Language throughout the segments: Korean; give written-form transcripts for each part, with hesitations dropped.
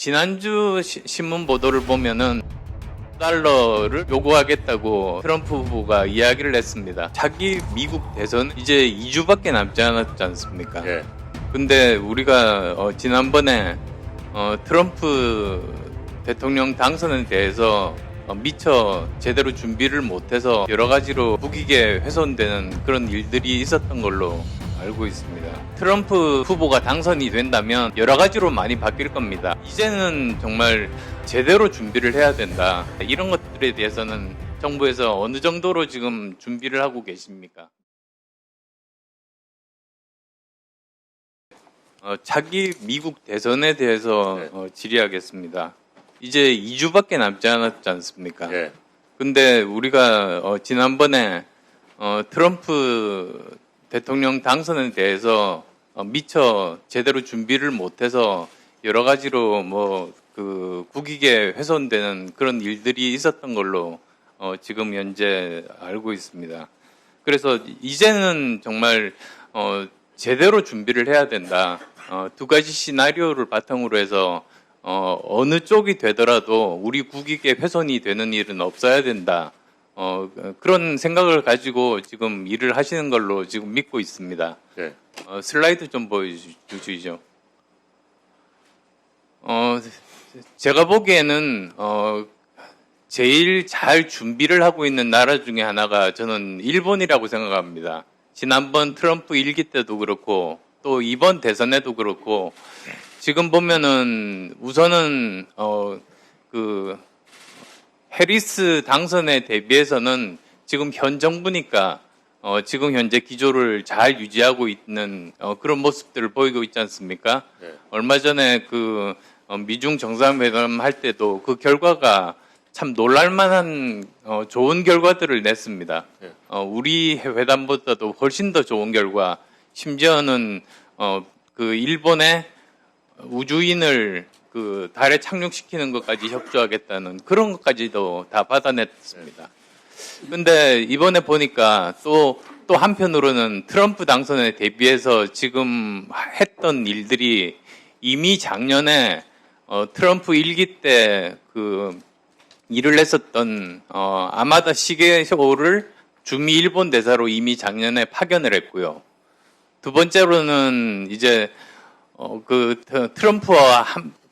지난주 신문 보도를 보면은 달러를 요구하겠다고 트럼프 후보가 이야기를 했습니다. 차기 미국 대선 이제 2주밖에 남지 않았지 않습니까? 예. 근데 우리가 지난번에 트럼프 대통령 당선에 대해서 미처 제대로 준비를 못해서 여러 가지로 국익에 훼손되는 그런 일들이 있었던 걸로 알고 있습니다. 트럼프 후보가 당선이 된다면 여러 가지로 많이 바뀔 겁니다. 이제는 정말 제대로 준비를 해야 된다. 이런 것들에 대해서는 정부에서 어느 정도로 지금 준비를 하고 계십니까? 차기 미국 대선에 대해서 질의하겠습니다. 이제 2주밖에 남지 않았지 않습니까? 예. 근데 우리가 지난번에 트럼프 대통령 당선에 대해서 미처 제대로 준비를 못해서 여러 가지로 국익에 훼손되는 그런 일들이 있었던 걸로 지금 현재 알고 있습니다. 그래서 이제는 정말 제대로 준비를 해야 된다. 두 가지 시나리오를 바탕으로 해서 어느 쪽이 되더라도 우리 국익에 훼손이 되는 일은 없어야 된다. 그런 생각을 가지고 지금 일을 하시는 걸로 지금 믿고 있습니다. 네. 슬라이드 좀 보여주시죠. 제가 보기에는 제일 잘 준비를 하고 있는 나라 중에 하나가 저는 일본이라고 생각합니다. 지난번 트럼프 1기 때도 그렇고 또 이번 대선에도 그렇고 지금 보면은 우선은 해리스 당선에 대비해서는 지금 현 정부니까 지금 현재 기조를 잘 유지하고 있는 그런 모습들을 보이고 있지 않습니까? 네. 얼마 전에 미중 정상회담 할 때도 그 결과가 참 놀랄만한 좋은 결과들을 냈습니다. 네. 우리 회담보다도 훨씬 더 좋은 결과, 심지어는 일본의 우주인을 달에 착륙시키는 것까지 협조하겠다는 그런 것까지도 다 받아냈습니다. 근데 이번에 보니까 또 한편으로는 트럼프 당선에 대비해서 지금 했던 일들이 이미 작년에 트럼프 1기 때 일을 했었던 아마다 시게오를 주미 일본 대사로 이미 작년에 파견을 했고요. 두 번째로는 이제 트럼프와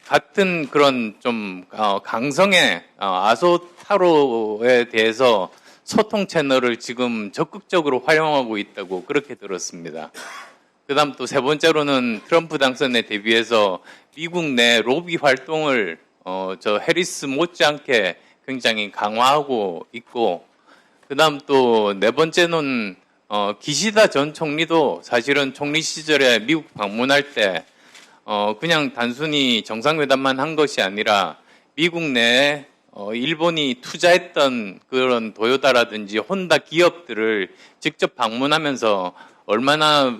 같은 그런 좀 강성의 아소타로에 대해서 소통 채널을 지금 적극적으로 활용하고 있다고 그렇게 들었습니다. 그다음 또 세 번째로는 트럼프 당선에 대비해서 미국 내 로비 활동을 해리스 못지않게 굉장히 강화하고 있고, 그다음 또 네 번째는 기시다 전 총리도 사실은 총리 시절에 미국 방문할 때 그냥 단순히 정상회담만 한 것이 아니라 미국 내에 일본이 투자했던 그런 도요타라든지 혼다 기업들을 직접 방문하면서 얼마나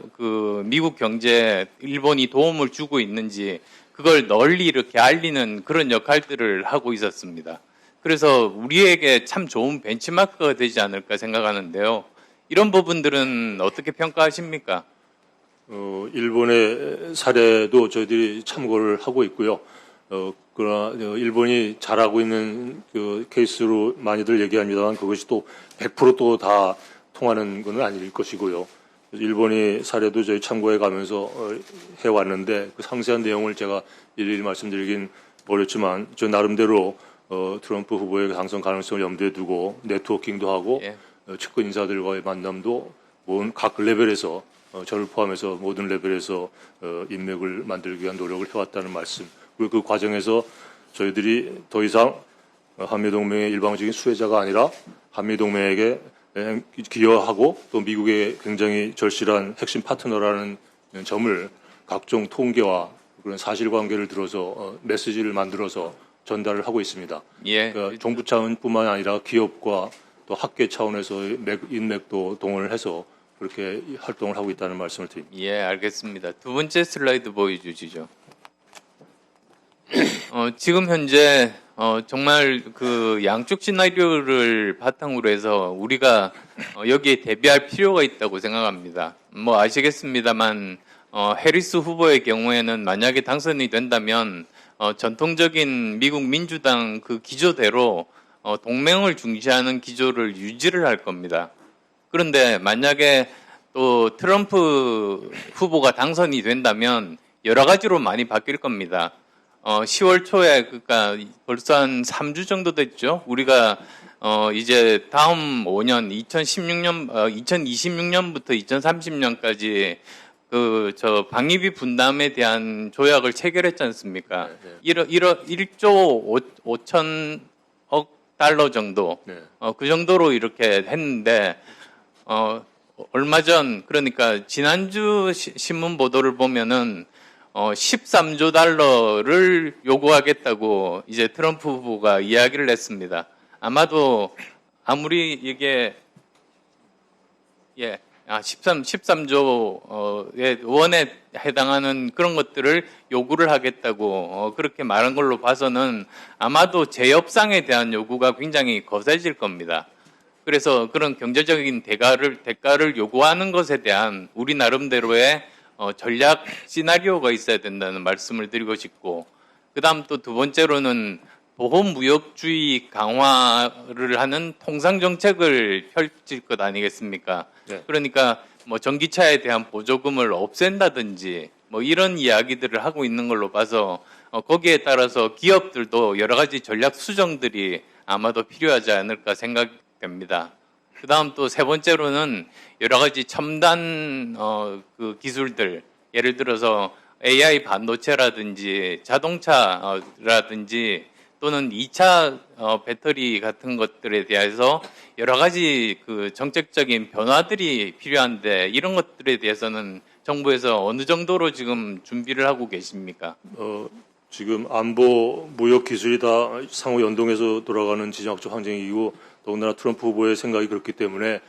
미국 경제에 일본이 도움을 주고 있는지 그걸 널리 이렇게 알리는 그런 역할들을 하고 있었습니다. 그래서 우리에게 참 좋은 벤치마크가 되지 않을까 생각하는데요. 이런 부분들은 어떻게 평가하십니까? 일본의 사례도 저희들이 참고를 하고 있고요. 그러나 일본이 잘하고 있는 케이스로 많이들 얘기합니다만 그것이 또 100% 다 통하는 건 아닐 것이고요. 일본의 사례도 저희 참고해 가면서 해왔는데 그 상세한 내용을 제가 일일이 말씀드리긴 어렵지만 저 나름대로 트럼프 후보의 당선 가능성을 염두에 두고 네트워킹도 하고 측근 인사들과의 만남도 각 레벨에서 저를 포함해서 모든 레벨에서 인맥을 만들기 위한 노력을 해왔다는 말씀. 그리고 그 과정에서 저희들이 더 이상 한미동맹의 일방적인 수혜자가 아니라 한미동맹에게 기여하고 또 미국의 굉장히 절실한 핵심 파트너라는 점을 각종 통계와 그런 사실관계를 들어서 메시지를 만들어서 전달을 하고 있습니다. 예. 그러니까 정부 차원뿐만 아니라 기업과 또 학계 차원에서의 인맥도 동원을 해서 그렇게 활동을 하고 있다는 말씀을 드립니다. 예, 알겠습니다. 두 번째 슬라이드 보여주시죠. 지금 현재 정말 양쪽 시나리오를 바탕으로 해서 우리가 여기에 대비할 필요가 있다고 생각합니다. 아시겠습니다만 해리스 후보의 경우에는 만약에 당선이 된다면 전통적인 미국 민주당 그 기조대로 동맹을 중시하는 기조를 유지를 할 겁니다. 그런데 만약에 또 트럼프 후보가 당선이 된다면 여러 가지로 많이 바뀔 겁니다. 10월 초에 그러니까 벌써 한 3주 정도 됐죠. 우리가 이제 다음 5년 2026년부터 2030년까지 방위비 분담에 대한 조약을 체결했지 않습니까? 네. 1조 5천억 달러 정도, 네. 그 정도로 이렇게 했는데, 얼마 전, 그러니까 지난주 신문 보도를 보면은, 13조 달러를 요구하겠다고 이제 트럼프 후보가 이야기를 했습니다. 아마도 아무리 이게, 13조의 원에 해당하는 그런 것들을 요구를 하겠다고 그렇게 말한 걸로 봐서는 아마도 재협상에 대한 요구가 굉장히 거세질 겁니다. 그래서 그런 경제적인 대가를 요구하는 것에 대한 우리 나름대로의 전략 시나리오가 있어야 된다는 말씀을 드리고 싶고, 그다음 또 두 번째로는 보호무역주의 강화를 하는 통상정책을 펼칠 것 아니겠습니까? 네. 그러니까 뭐 전기차에 대한 보조금을 없앤다든지 뭐 이런 이야기들을 하고 있는 걸로 봐서 거기에 따라서 기업들도 여러 가지 전략 수정들이 아마도 필요하지 않을까 생각됩니다. 그다음 또 세 번째로는 여러 가지 첨단 그 기술들, 예를 들어서 AI 반도체라든지 자동차라든지 또는 2차 배터리 같은 것들에 대해서 여러 가지 그 정책적인 변화들이 필요한데, 이런 것들에 대해서는 정부에서 어느 정도로 지금 준비를 하고 계십니까? 지금 안보, 무역 기술이 다 상호 연동해서 돌아가는 지정학적 항쟁이고, 더군다나 트럼프 후보의 생각이 그렇기 때문에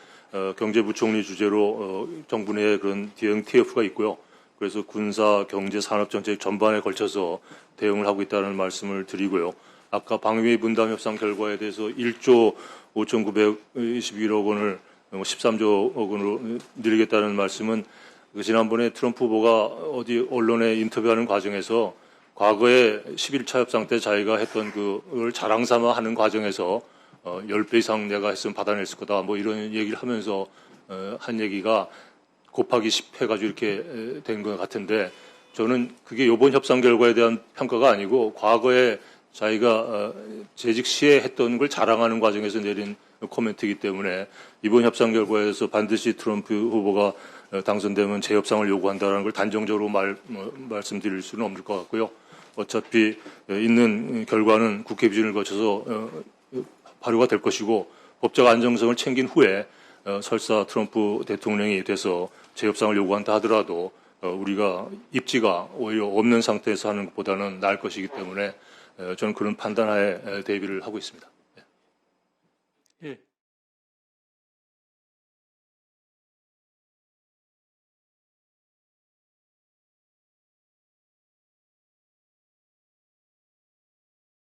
경제부총리 주재로 정부 내에 그런 대응 TF가 있고요. 그래서 군사, 경제, 산업 정책 전반에 걸쳐서 대응을 하고 있다는 말씀을 드리고요. 아까 방위 분담 협상 결과에 대해서 1조 5,921억 원을 13조 원으로 늘리겠다는 말씀은 지난번에 트럼프 후보가 어디 언론에 인터뷰하는 과정에서 과거에 11차 협상 때 자기가 했던 그걸 자랑 삼아 하는 과정에서 10배 이상 내가 했으면 받아냈을 거다, 뭐 이런 얘기를 하면서 한 얘기가 곱하기 10 해가지고 이렇게 된 것 같은데, 저는 그게 이번 협상 결과에 대한 평가가 아니고 과거에 자기가 재직 시에 했던 걸 자랑하는 과정에서 내린 코멘트이기 때문에 이번 협상 결과에서 반드시 트럼프 후보가 당선되면 재협상을 요구한다는 걸 단정적으로 말씀드릴 수는 없을 것 같고요. 어차피 있는 결과는 국회 비준을 거쳐서 발효가 될 것이고, 법적 안정성을 챙긴 후에 설사 트럼프 대통령이 돼서 재협상을 요구한다 하더라도 우리가 입지가 오히려 없는 상태에서 하는 것보다는 나을 것이기 때문에 저는 그런 판단하에 대비를 하고 있습니다. 예.